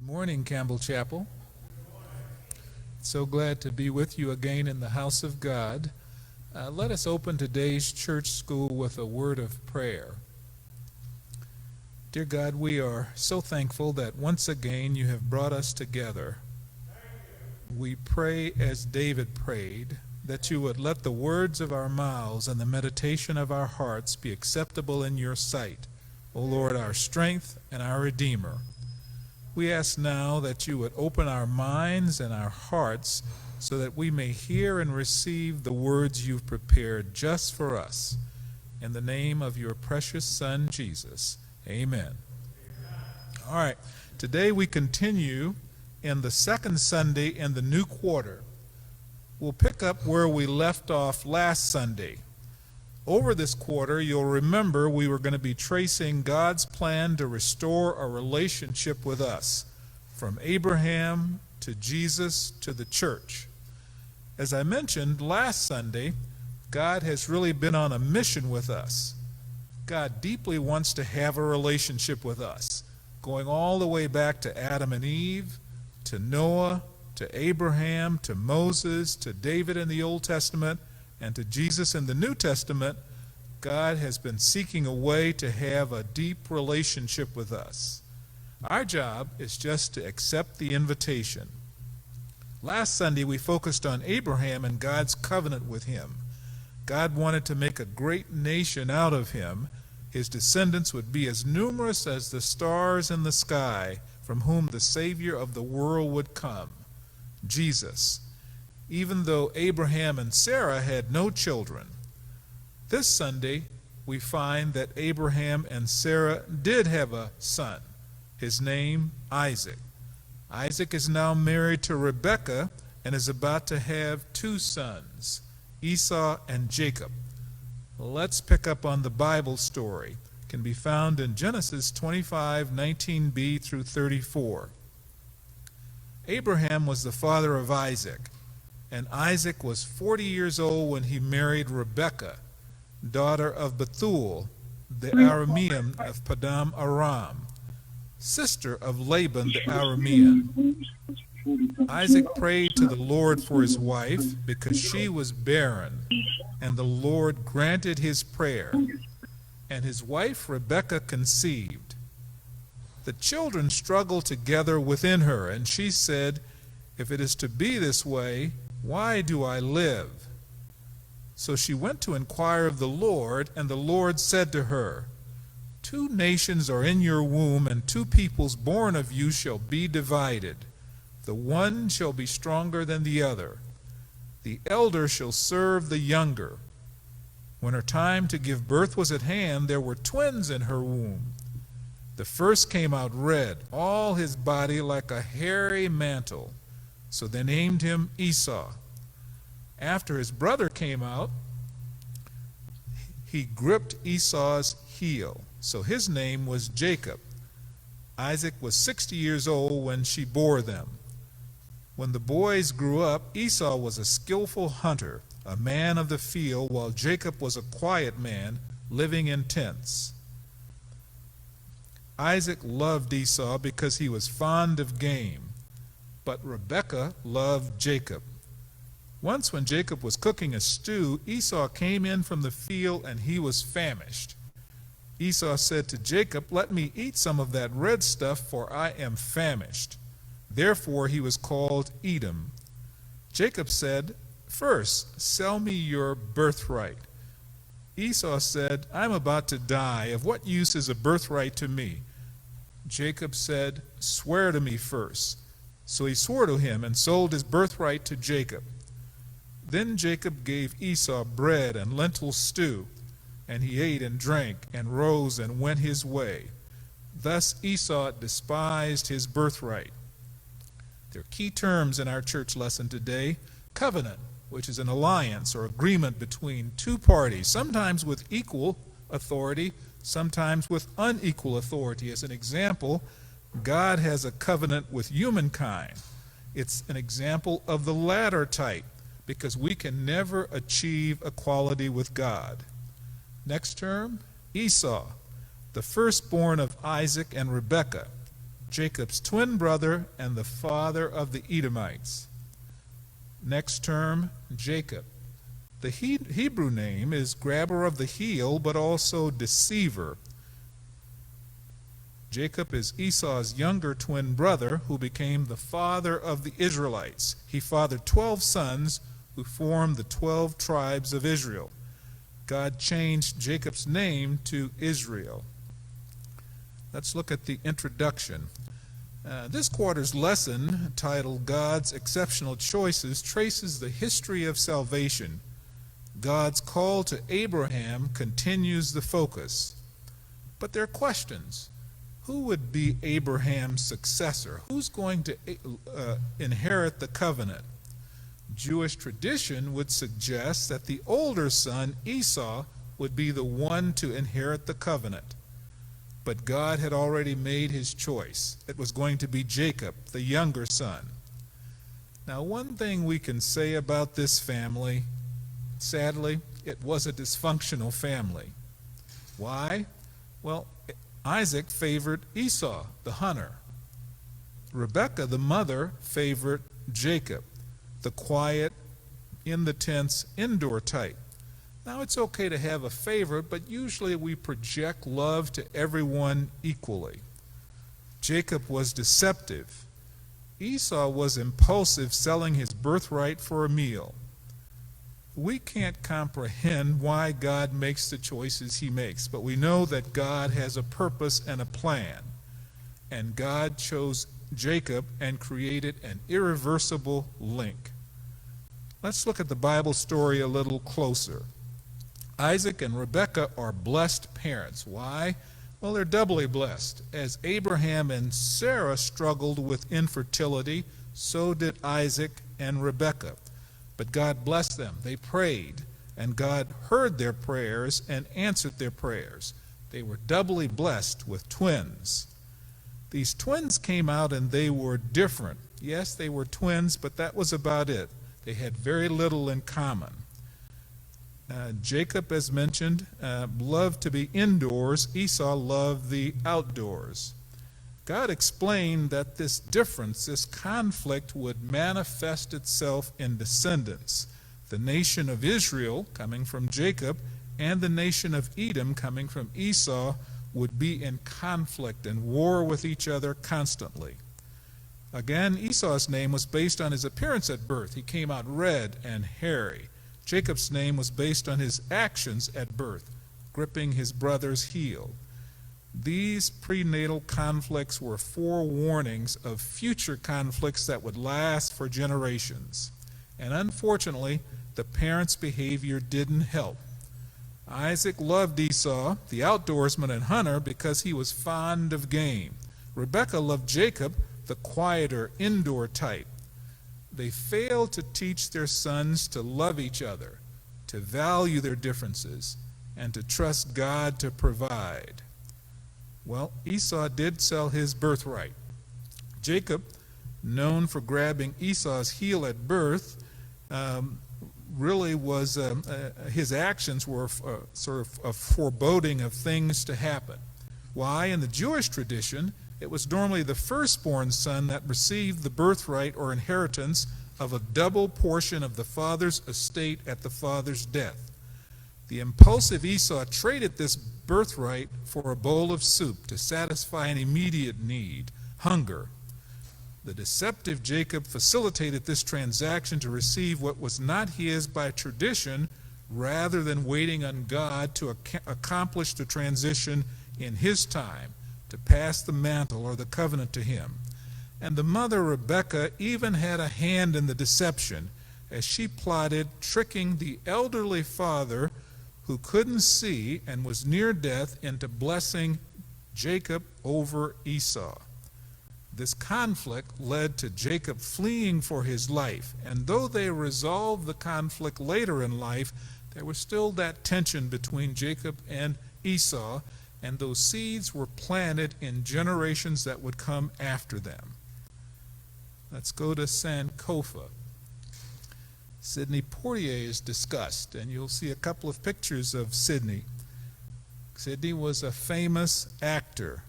Good morning, Campbell Chapel. So glad to be with you again in the house of God. Let us open today's church school with a word of prayer. Dear God, we are so thankful that once again you have brought us together. We pray as David prayed, that you would let the words of our mouths and the meditation of our hearts be acceptable in your sight, O Lord, our strength and our Redeemer. We ask now that you would open our minds and our hearts so that we may hear and receive the words you've prepared just for us. In the name of your precious Son, Jesus. Amen. All right, today we continue in the second Sunday in the new quarter. We'll pick up where we left off last Sunday. Over this quarter, you'll remember we were going to be tracing God's plan to restore a relationship with us, from Abraham to Jesus to the church. As I mentioned last Sunday, God has really been on a mission with us. God deeply wants to have a relationship with us, going all the way back to Adam and Eve, to Noah, to Abraham, to Moses, to David in the Old Testament, and to Jesus in the New Testament. God has been seeking a way to have a deep relationship with us. Our job is just to accept the invitation. Last Sunday we focused on Abraham and God's covenant with him. God wanted to make a great nation out of him. His descendants would be as numerous as the stars in the sky, from whom the Savior of the world would come, Jesus. Even though Abraham and Sarah had no children. This Sunday, we find that Abraham and Sarah did have a son, his name Isaac. Isaac is now married to Rebekah and is about to have two sons, Esau and Jacob. Let's pick up on the Bible story. It can be found in Genesis 25:19b through 34. Abraham was the father of Isaac. And Isaac was 40 years old when he married Rebekah, daughter of Bethuel, the Aramean of Padam Aram, sister of Laban the Aramean. Isaac prayed to the Lord for his wife because she was barren, and the Lord granted his prayer. And his wife Rebekah conceived. The children struggled together within her, and she said, "If it is to be this way, why do I live?" So she went to inquire of the Lord, and the Lord said to her, "Two nations are in your womb, and two peoples born of you shall be divided. The one shall be stronger than the other. The elder shall serve the younger." When her time to give birth was at hand, there were twins in her womb. The first came out red, all his body like a hairy mantle. So they named him Esau. After his brother came out, he gripped Esau's heel. So his name was Jacob. Isaac was 60 years old when she bore them. When the boys grew up, Esau was a skillful hunter, a man of the field, while Jacob was a quiet man, living in tents. Isaac loved Esau because he was fond of game. But Rebekah loved Jacob. Once when Jacob was cooking a stew, Esau came in from the field and he was famished. Esau said to Jacob, "Let me eat some of that red stuff, for I am famished." Therefore he was called Edom. Jacob said, "First, sell me your birthright." Esau said, "I'm about to die. Of what use is a birthright to me?" Jacob said, "Swear to me first." So he swore to him and sold his birthright to Jacob. Then Jacob gave Esau bread and lentil stew, and he ate and drank and rose and went his way. Thus Esau despised his birthright. There are key terms in our church lesson today. Covenant, which is an alliance or agreement between two parties, sometimes with equal authority, sometimes with unequal authority. As an example, God has a covenant with humankind. It's an example of the latter type, because we can never achieve equality with God. Next term, Esau, the firstborn of Isaac and Rebekah. Jacob's twin brother and the father of the Edomites. Next term, Jacob. The Hebrew name is grabber of the heel, but also deceiver. Jacob is Esau's younger twin brother who became the father of the Israelites. He fathered 12 sons who formed the 12 tribes of Israel. God changed Jacob's name to Israel. Let's look at the introduction. This quarter's lesson, titled God's Exceptional Choices, traces the history of salvation. God's call to Abraham continues the focus. But there are questions. Who would be Abraham's successor? Who's going to inherit the covenant? Jewish tradition would suggest that the older son, Esau, would be the one to inherit the covenant. But God had already made his choice. It was going to be Jacob, the younger son. Now, one thing we can say about this family, sadly, it was a dysfunctional family. Why? Well, Isaac favored Esau, the hunter. Rebekah, the mother, favored Jacob, the quiet, in the tents, indoor type. Now, it's okay to have a favorite, but usually we project love to everyone equally. Jacob was deceptive. Esau was impulsive, selling his birthright for a meal. We can't comprehend why God makes the choices he makes, but we know that God has a purpose and a plan. And God chose Jacob and created an irreversible link. Let's look at the Bible story a little closer. Isaac and Rebekah are blessed parents. Why? Well, they're doubly blessed. As Abraham and Sarah struggled with infertility, so did Isaac and Rebekah. But God blessed them. They prayed, and God heard their prayers and answered their prayers. They were doubly blessed with twins. These twins came out and they were different. Yes, they were twins, but that was about it. They had very little in common. Jacob, as mentioned, loved to be indoors. Esau loved the outdoors. God explained that this difference, this conflict, would manifest itself in descendants. The nation of Israel, coming from Jacob, and the nation of Edom, coming from Esau, would be in conflict and war with each other constantly. Again, Esau's name was based on his appearance at birth. He came out red and hairy. Jacob's name was based on his actions at birth, gripping his brother's heel. These prenatal conflicts were forewarnings of future conflicts that would last for generations. And unfortunately, the parents' behavior didn't help. Isaac loved Esau, the outdoorsman and hunter, because he was fond of game. Rebekah loved Jacob, the quieter, indoor type. They failed to teach their sons to love each other, to value their differences, and to trust God to provide. Well, Esau did sell his birthright. Jacob, known for grabbing Esau's heel at birth, really was, his actions were sort of a foreboding of things to happen. Why? In the Jewish tradition, it was normally the firstborn son that received the birthright or inheritance of a double portion of the father's estate at the father's death. The impulsive Esau traded this birthright for a bowl of soup to satisfy an immediate need, hunger. The deceptive Jacob facilitated this transaction to receive what was not his by tradition, rather than waiting on God to accomplish the transition in his time, to pass the mantle or the covenant to him. And the mother, Rebekah, even had a hand in the deception as she plotted tricking the elderly father who couldn't see and was near death into blessing Jacob over Esau. This conflict led to Jacob fleeing for his life, and though they resolved the conflict later in life, there was still that tension between Jacob and Esau, and those seeds were planted in generations that would come after them. Let's go to Sankofa. Sidney Poitier is discussed, and you'll see a couple of pictures of Sidney. Sidney was a famous actor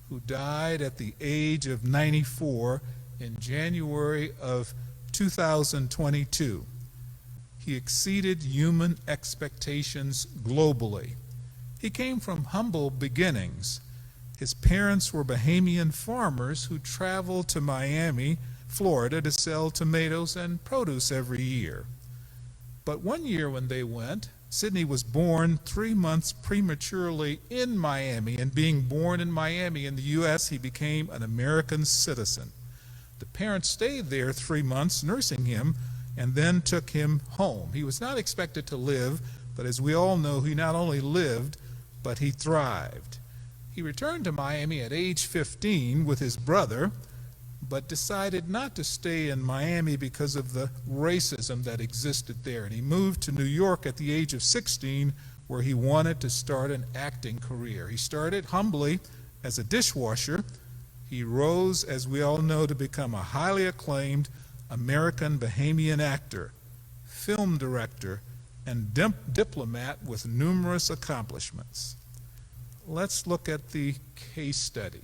who died at the age of 94 in January of 2022. He exceeded human expectations globally. He came from humble beginnings. His parents were Bahamian farmers who traveled to Miami, Florida, to sell tomatoes and produce every year. But one year when they went, Sidney was born 3 months prematurely in Miami, and being born in Miami in the U.S., he became an American citizen. The parents stayed there 3 months nursing him and then took him home. He was not expected to live, but as we all know, he not only lived, but he thrived. He returned to Miami at age 15 with his brother, but decided not to stay in Miami because of the racism that existed there. And he moved to New York at the age of 16, where he wanted to start an acting career. He started humbly as a dishwasher. He rose, as we all know, to become a highly acclaimed American Bahamian actor, film director, and diplomat with numerous accomplishments. Let's look at the case study.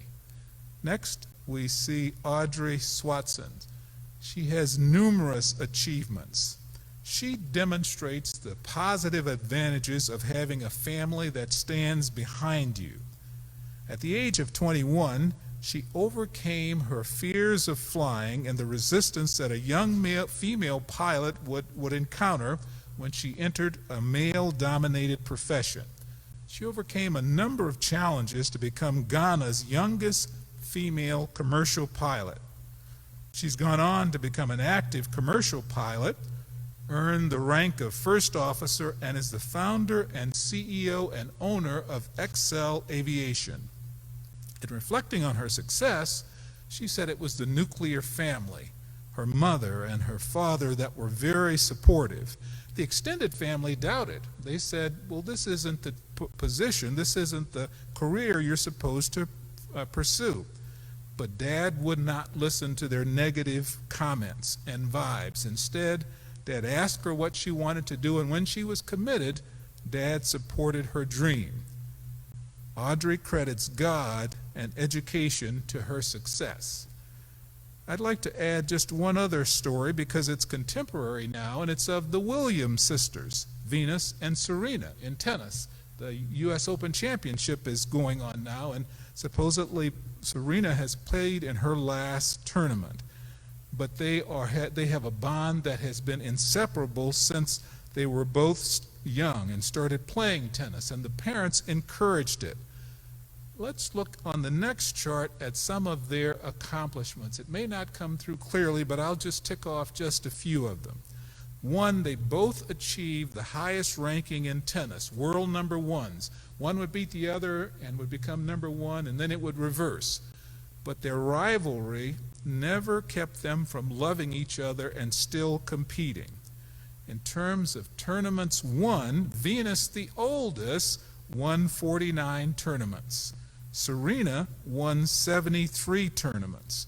Next, we see Audrey Swatson. She has numerous achievements. She demonstrates the positive advantages of having a family that stands behind you. At the age of 21, she overcame her fears of flying and the resistance that a young female pilot would encounter when she entered a male-dominated profession. She overcame a number of challenges to become Ghana's youngest female commercial pilot. She's gone on to become an active commercial pilot, earned the rank of first officer, and is the founder and CEO and owner of Excel Aviation. In reflecting on her success, she said it was the nuclear family, her mother and her father, that were very supportive. The extended family doubted. They said, well, this isn't the position, this isn't the career you're supposed to pursue. But Dad would not listen to their negative comments and vibes. Instead, Dad asked her what she wanted to do, and when she was committed, Dad supported her dream. Audrey credits God and education to her success. I'd like to add just one other story because it's contemporary now, and it's of the Williams sisters, Venus and Serena, in tennis. The U.S. Open Championship is going on now, and supposedly Serena has played in her last tournament. But they have a bond that has been inseparable since they were both young and started playing tennis, and the parents encouraged it. Let's look on the next chart at some of their accomplishments. It may not come through clearly, but I'll just tick off just a few of them. One, they both achieved the highest ranking in tennis, world number ones. One would beat the other and would become number one, and then it would reverse. But their rivalry never kept them from loving each other and still competing. In terms of tournaments won, Venus, the oldest, won 49 tournaments. Serena won 73 tournaments.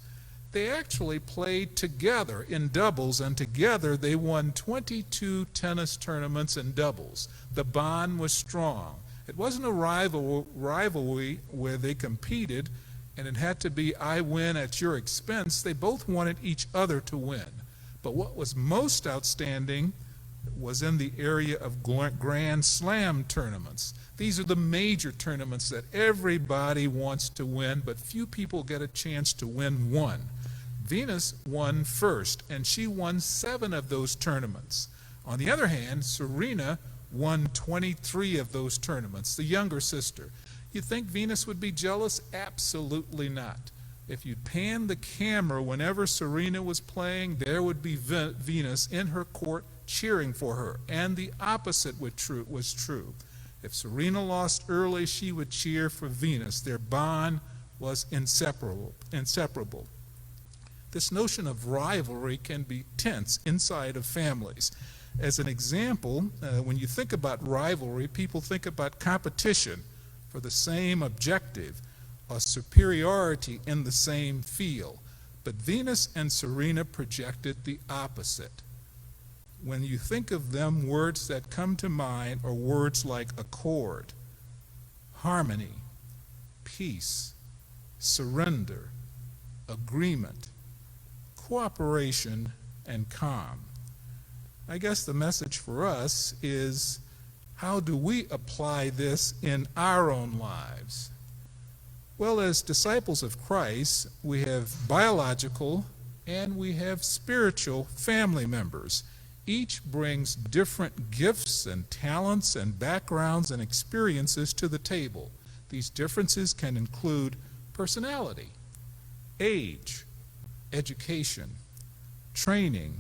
They actually played together in doubles, and together they won 22 tennis tournaments in doubles. The bond was strong. It wasn't a rivalry where they competed, and it had to be I win at your expense. They both wanted each other to win. But what was most outstanding was in the area of Grand Slam tournaments. These are the major tournaments that everybody wants to win, but few people get a chance to win one. Venus won first, and she won 7 of those tournaments. On the other hand, Serena won 23 of those tournaments, the younger sister. You think Venus would be jealous? Absolutely not. If you'd pan the camera whenever Serena was playing, there would be Venus in her court cheering for her, and the opposite was true. If Serena lost early, she would cheer for Venus. Their bond was inseparable. This notion of rivalry can be tense inside of families. As an example, when you think about rivalry, people think about competition for the same objective or superiority in the same field. But Venus and Serena projected the opposite. When you think of them, words that come to mind are words like accord, harmony, peace, surrender, agreement, cooperation, and calm. I guess the message for us is, how do we apply this in our own lives? Well, as disciples of Christ, we have biological and we have spiritual family members. Each brings different gifts and talents and backgrounds and experiences to the table. These differences can include personality, age, education, training,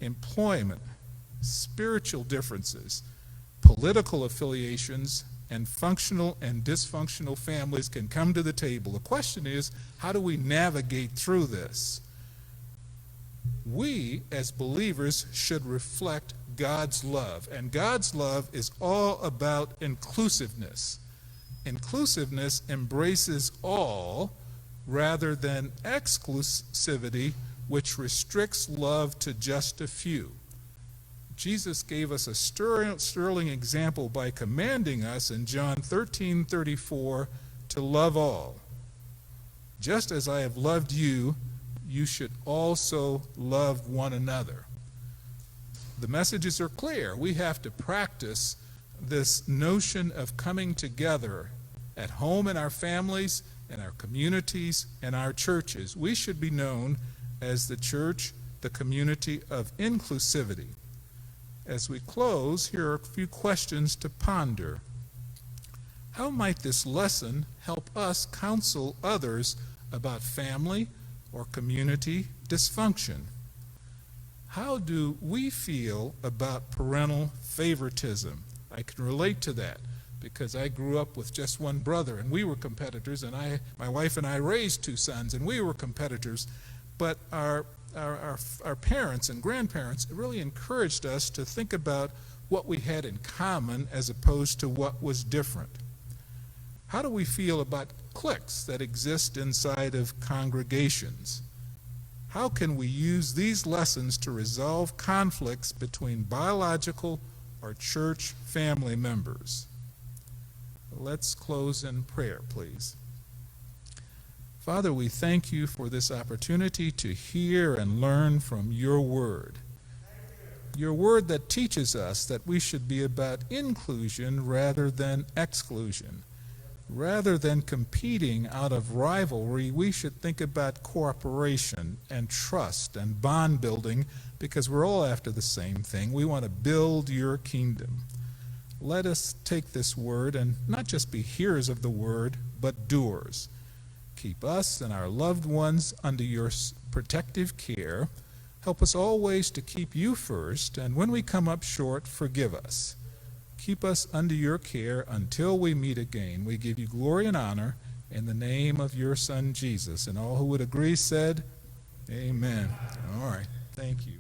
employment, spiritual differences, political affiliations, and functional and dysfunctional families can come to the table. The question is, how do we navigate through this? We, as believers, should reflect God's love, and God's love is all about inclusiveness. Inclusiveness embraces all rather than exclusivity, which restricts love to just a few. Jesus gave us a sterling example by commanding us in John 13:34 to love all. Just as I have loved you, you should also love one another. The messages are clear. We have to practice this notion of coming together at home in our families, in our communities, and our churches. We should be known as the church, the community of inclusivity. As we close, here are a few questions to ponder. How might this lesson help us counsel others about family or community dysfunction? How do we feel about parental favoritism? I can relate to that because I grew up with just one brother and we were competitors, and my wife and I raised two sons and we were competitors, but our parents and grandparents really encouraged us to think about what we had in common as opposed to what was different. How do we feel about cliques that exist inside of congregations? How can we use these lessons to resolve conflicts between biological or church family members? Let's close in prayer, please. Father, we thank you for this opportunity to hear and learn from your word. Your word that teaches us that we should be about inclusion rather than exclusion. Rather than competing out of rivalry, we should think about cooperation and trust and bond building, because we're all after the same thing. We want to build your kingdom. Let us take this word and not just be hearers of the word, but doers. Keep us and our loved ones under your protective care. Help us always to keep you first, and when we come up short, forgive us. Keep us under your care until we meet again. We give you glory and honor in the name of your Son, Jesus. And all who would agree said, amen. All right. Thank you.